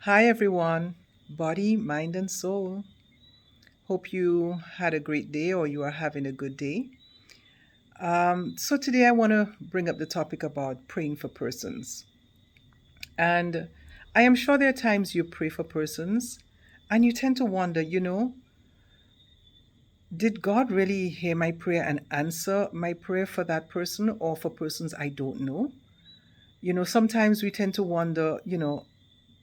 Hi, everyone, body, mind, and soul. Hope you had a great day or you are having a good day. So, today I want to bring up the topic about praying for persons. And I am sure there are times you pray for persons and you tend to wonder, did God really hear my prayer and answer my prayer for that person or for persons I don't know? Sometimes we tend to wonder,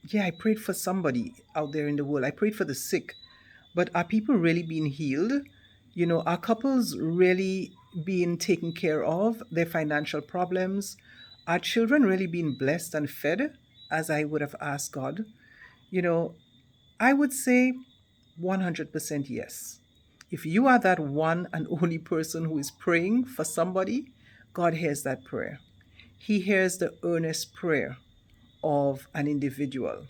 yeah, I prayed for somebody out there in the world. I prayed for the sick. But are people really being healed? Are couples really being taken care of? Their financial problems? Are children really being blessed and fed as I would have asked God? You know, I would say 100% yes. If you are that one and only person who is praying for somebody, God hears that prayer. He hears the earnest prayer of an individual.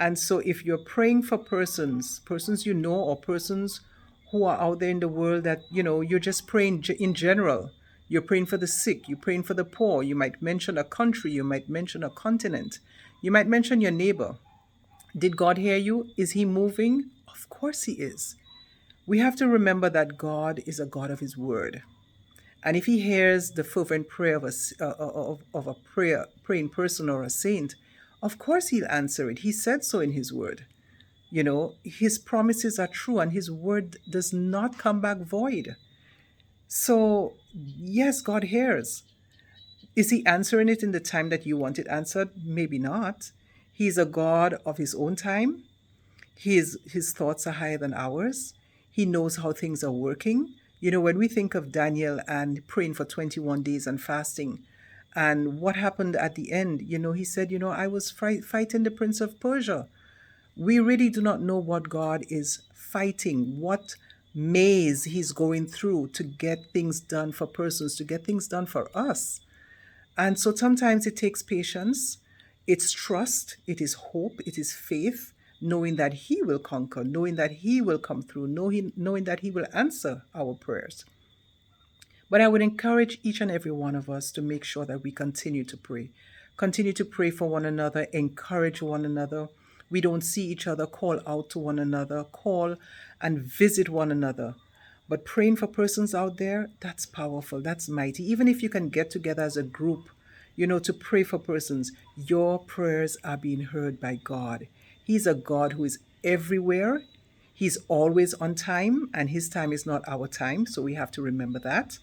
And so if you're praying for persons you know, or persons who are out there in the world that, you're just praying in general. You're praying for the sick, you're praying for the poor. You might mention a country, you might mention a continent, you might mention your neighbor. Did God hear you? Is he moving? Of course he is. We have to remember that God is a God of his word. And if he hears the fervent prayer of a praying person or a saint, of course he'll answer it. He said so in his word. His promises are true and his word does not come back void. So, yes, God hears. Is he answering it in the time that you want it answered? Maybe not. He's a God of his own time. His thoughts are higher than ours. He knows how things are working. When we think of Daniel and praying for 21 days and fasting, and what happened at the end, he said, I was fighting the prince of Persia. We really do not know what God is fighting, what maze he's going through to get things done for persons, to get things done for us. And so sometimes it takes patience, it's trust, it is hope, it is faith, knowing that he will conquer, knowing that he will come through, knowing that he will answer our prayers. But I would encourage each and every one of us to make sure that we continue to pray. Continue to pray for one another, encourage one another. We don't see each other, call out to one another, call and visit one another. But praying for persons out there, that's powerful, that's mighty. Even if you can get together as a group, to pray for persons, your prayers are being heard by God. He's a God who is everywhere. He's always on time, and his time is not our time. So we have to remember that,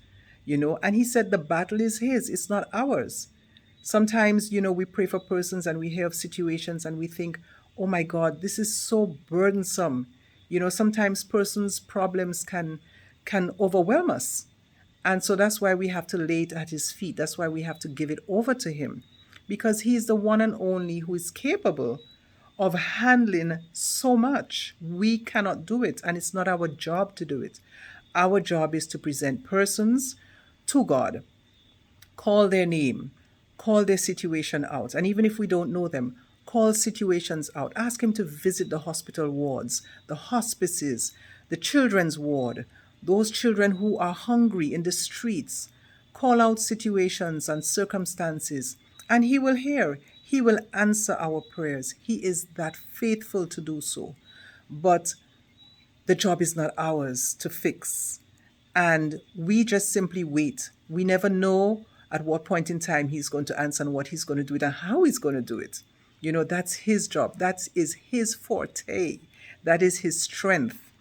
and he said the battle is his, it's not ours. Sometimes, we pray for persons and we hear of situations and we think, oh my God, this is so burdensome. Sometimes persons' problems can overwhelm us. And so that's why we have to lay it at his feet. That's why we have to give it over to him. Because he's the one and only who is capable of handling so much. We cannot do it, and it's not our job to do it. Our job is to present persons to God, call their name, call their situation out. And even if we don't know them, call situations out. Ask him to visit the hospital wards, the hospices, the children's ward, those children who are hungry in the streets. Call out situations and circumstances, and he will hear. He will answer our prayers. He is that faithful to do so. But the job is not ours to fix. And we just simply wait. We never know at what point in time he's going to answer and what he's going to do it and how he's going to do it. That's his job. That is his forte. That is his strength.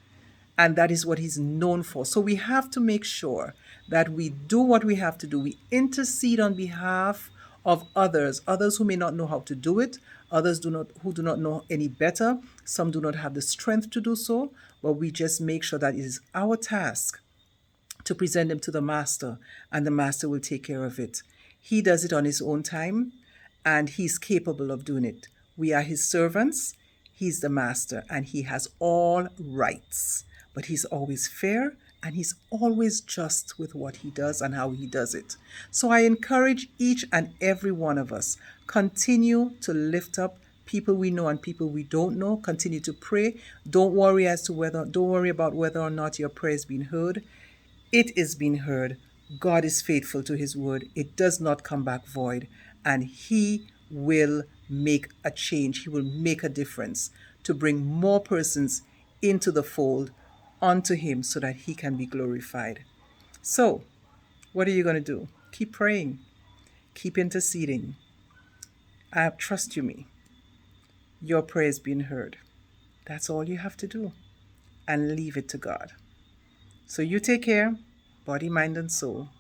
And that is what he's known for. So we have to make sure that we do what we have to do. We intercede on behalf of others who may not know how to do it, others who do not know any better. Some do not have the strength to do so, but we just make sure that it is our task to present them to the master, and the master will take care of it. He does it on his own time, and he's capable of doing it. We are his servants. He's the master, and he has all rights. But he's always fair, and he's always just with what he does and how he does it. So I encourage each and every one of us, continue to lift up people we know and people we don't know. Continue to pray. Don't worry about whether or not your prayer is being heard. It is being heard. God is faithful to his word. It does not come back void, and he will make a change. He will make a difference to bring more persons into the fold onto Him so that He can be glorified. So, what are you going to do? Keep praying, keep interceding. I trust you, me. Your prayer is being heard. That's all you have to do. And leave it to God. So you take care, body, mind, and soul.